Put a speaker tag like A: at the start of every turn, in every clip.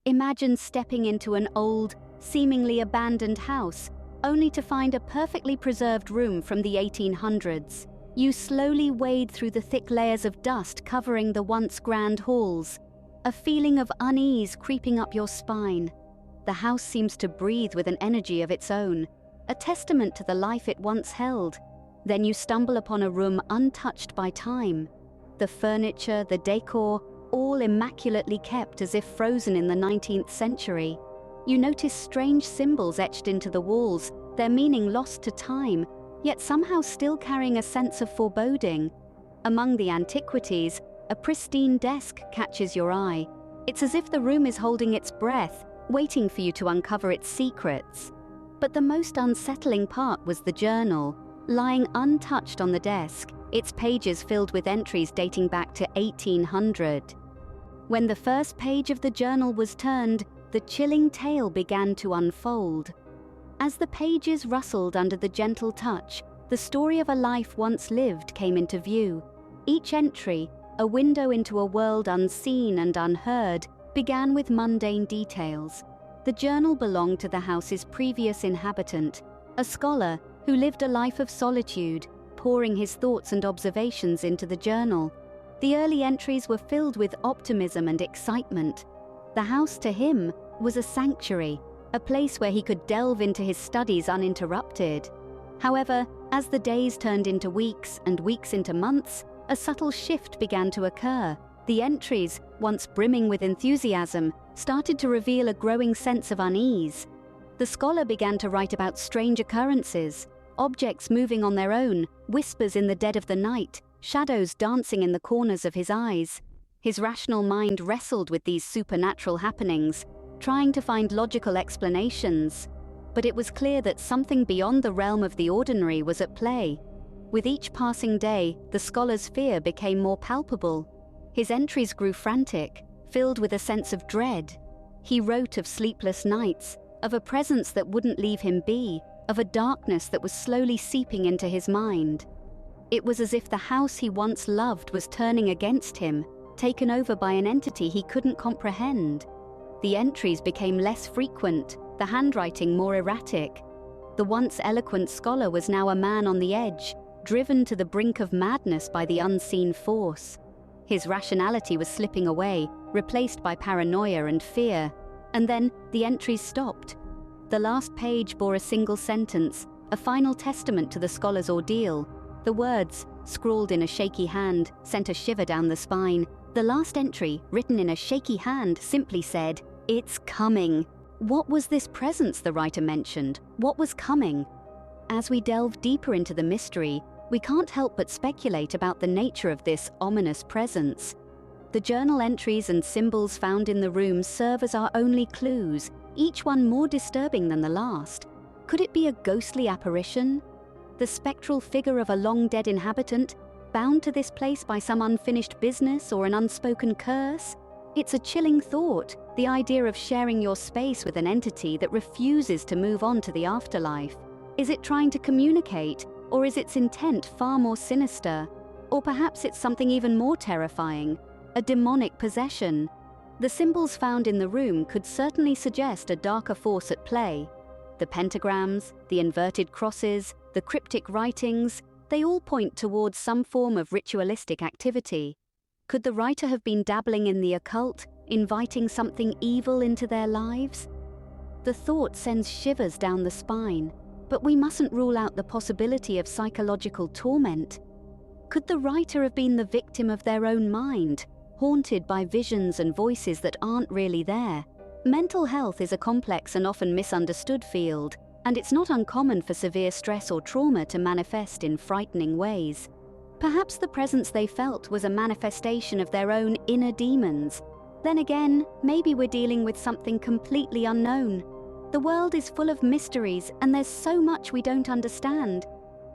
A: Imagine stepping into an old, seemingly abandoned house, only to find a perfectly preserved room from the 1800s. You slowly wade through the thick layers of dust covering the once grand halls, a feeling of unease creeping up your spine. The house seems to breathe with an energy of its own, a testament to the life it once held. Then you stumble upon a room untouched by time. The furniture, the decor, all immaculately kept as if frozen in the 19th century. You notice strange symbols etched into the walls, their meaning lost to time, yet somehow still carrying a sense of foreboding. Among the antiquities, a pristine desk catches your eye. It's as if the room is holding its breath, waiting for you to uncover its secrets. But the most unsettling part was the journal, lying untouched on the desk, its pages filled with entries dating back to 1800. When the first page of the journal was turned, the chilling tale began to unfold. As the pages rustled under the gentle touch, the story of a life once lived came into view. Each entry, a window into a world unseen and unheard, began with mundane details. The journal belonged to the house's previous inhabitant, a scholar who lived a life of solitude, pouring his thoughts and observations into the journal. The early entries were filled with optimism and excitement. The house to him was a sanctuary, a place where he could delve into his studies uninterrupted. However, as the days turned into weeks and weeks into months, a subtle shift began to occur. The entries, once brimming with enthusiasm, started to reveal a growing sense of unease. The scholar began to write about strange occurrences, objects moving on their own, whispers in the dead of the night, shadows dancing in the corners of his eyes. His rational mind wrestled with these supernatural happenings, trying to find logical explanations. But it was clear that something beyond the realm of the ordinary was at play. With each passing day, the scholar's fear became more palpable. His entries grew frantic, filled with a sense of dread. He wrote of sleepless nights, of a presence that wouldn't leave him be, of a darkness that was slowly seeping into his mind. It was as if the house he once loved was turning against him, taken over by an entity he couldn't comprehend. The entries became less frequent, the handwriting more erratic. The once eloquent scholar was now a man on the edge, driven to the brink of madness by the unseen force. His rationality was slipping away, replaced by paranoia and fear. And then the entries stopped. The last page bore a single sentence, a final testament to the scholar's ordeal. The words, scrawled in a shaky hand, sent a shiver down the spine. The last entry, written in a shaky hand, simply said, "It's coming." What was this presence the writer mentioned? What was coming? As we delve deeper into the mystery, we can't help but speculate about the nature of this ominous presence. The journal entries and symbols found in the room serve as our only clues, each one more disturbing than the last. Could it be a ghostly apparition? The spectral figure of a long-dead inhabitant, bound to this place by some unfinished business or an unspoken curse? It's a chilling thought, the idea of sharing your space with an entity that refuses to move on to the afterlife. Is it trying to communicate, or is its intent far more sinister? Or perhaps it's something even more terrifying, a demonic possession. The symbols found in the room could certainly suggest a darker force at play. The pentagrams, the inverted crosses, the cryptic writings, they all point towards some form of ritualistic activity. Could the writer have been dabbling in the occult, inviting something evil into their lives? The thought sends shivers down the spine, but we mustn't rule out the possibility of psychological torment. Could the writer have been the victim of their own mind, haunted by visions and voices that aren't really there? Mental health is a complex and often misunderstood field, and it's not uncommon for severe stress or trauma to manifest in frightening ways. Perhaps the presence they felt was a manifestation of their own inner demons. Then again, maybe we're dealing with something completely unknown. The world is full of mysteries, and there's so much we don't understand.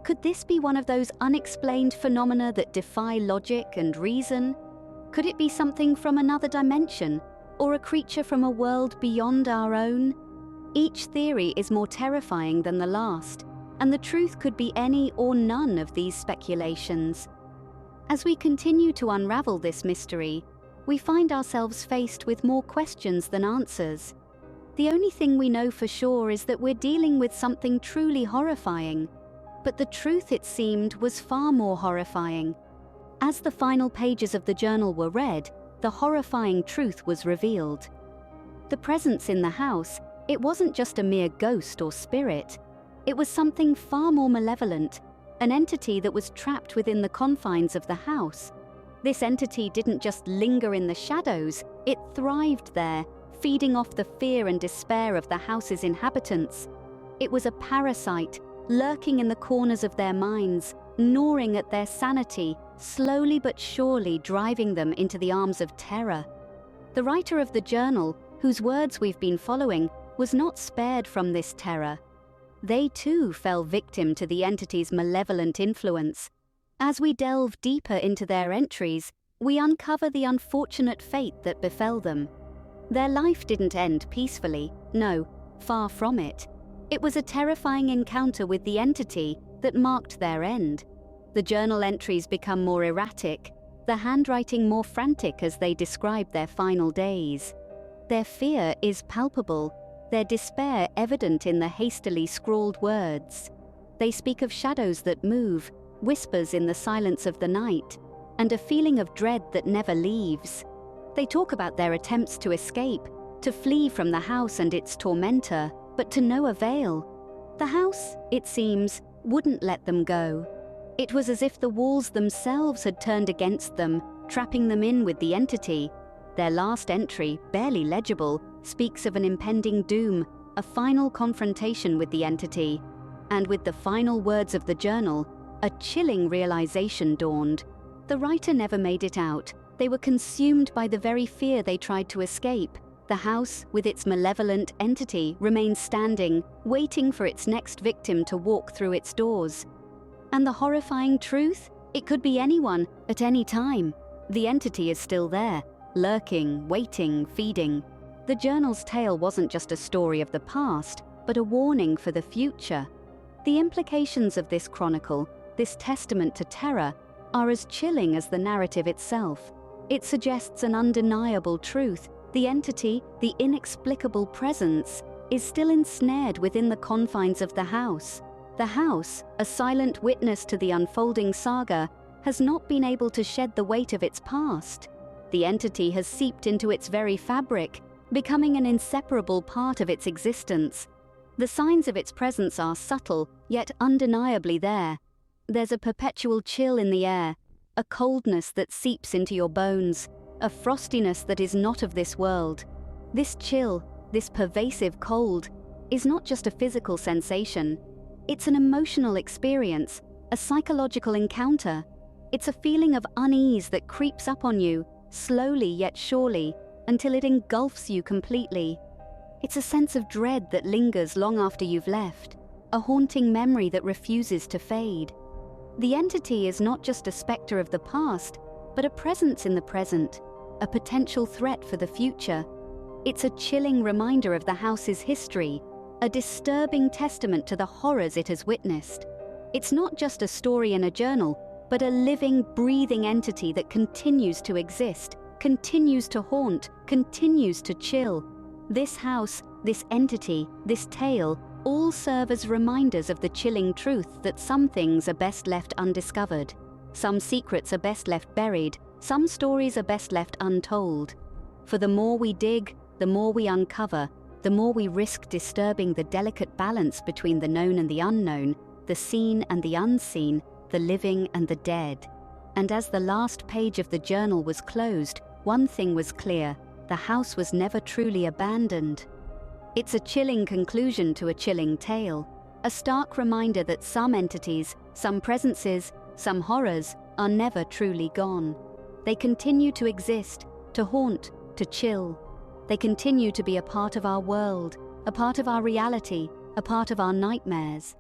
A: Could this be one of those unexplained phenomena that defy logic and reason? Could it be something from another dimension, or a creature from a world beyond our own? Each theory is more terrifying than the last, and the truth could be any or none of these speculations. As we continue to unravel this mystery, we find ourselves faced with more questions than answers. The only thing we know for sure is that we're dealing with something truly horrifying. But the truth, it seemed, was far more horrifying. As the final pages of the journal were read, the horrifying truth was revealed. The presence in the house, it wasn't just a mere ghost or spirit. It was something far more malevolent, an entity that was trapped within the confines of the house. This entity didn't just linger in the shadows, it thrived there, feeding off the fear and despair of the house's inhabitants. It was a parasite, lurking in the corners of their minds, gnawing at their sanity, slowly but surely driving them into the arms of terror. The writer of the journal, whose words we've been following, was not spared from this terror. They too fell victim to the entity's malevolent influence. As we delve deeper into their entries, we uncover the unfortunate fate that befell them. Their life didn't end peacefully, no, far from it. It was a terrifying encounter with the entity that marked their end. The journal entries become more erratic, the handwriting more frantic as they describe their final days. Their fear is palpable, their despair evident in the hastily scrawled words. They speak of shadows that move, whispers in the silence of the night, and a feeling of dread that never leaves. They talk about their attempts to escape, to flee from the house and its tormentor, but to no avail. The house, it seems, wouldn't let them go. It was as if the walls themselves had turned against them, trapping them in with the entity. Their last entry, barely legible, speaks of an impending doom, a final confrontation with the entity. And with the final words of the journal, a chilling realization dawned. The writer never made it out. They were consumed by the very fear they tried to escape. The house, with its malevolent entity, remains standing, waiting for its next victim to walk through its doors. And the horrifying truth? It could be anyone, at any time. The entity is still there, lurking, waiting, feeding. The journal's tale wasn't just a story of the past, but a warning for the future. The implications of this chronicle, this testament to terror, are as chilling as the narrative itself. It suggests an undeniable truth. The entity, the inexplicable presence, is still ensnared within the confines of the house. The house, a silent witness to the unfolding saga, has not been able to shed the weight of its past. The entity has seeped into its very fabric, becoming an inseparable part of its existence. The signs of its presence are subtle, yet undeniably there. There's a perpetual chill in the air, a coldness that seeps into your bones, a frostiness that is not of this world. This chill, this pervasive cold, is not just a physical sensation. It's an emotional experience, a psychological encounter. It's a feeling of unease that creeps up on you, slowly yet surely, until it engulfs you completely. It's a sense of dread that lingers long after you've left, a haunting memory that refuses to fade. The entity is not just a specter of the past, but a presence in the present, a potential threat for the future. It's a chilling reminder of the house's history, a disturbing testament to the horrors it has witnessed. It's not just a story in a journal, but a living, breathing entity that continues to exist, continues to haunt, continues to chill. This house, this entity, this tale, all serve as reminders of the chilling truth that some things are best left undiscovered. Some secrets are best left buried, some stories are best left untold. For the more we dig, the more we uncover, the more we risk disturbing the delicate balance between the known and the unknown, the seen and the unseen, the living and the dead. And as the last page of the journal was closed, one thing was clear: the house was never truly abandoned. It's a chilling conclusion to a chilling tale, a stark reminder that some entities, some presences, some horrors are never truly gone. They continue to exist, to haunt, to chill. They continue to be a part of our world, a part of our reality, a part of our nightmares.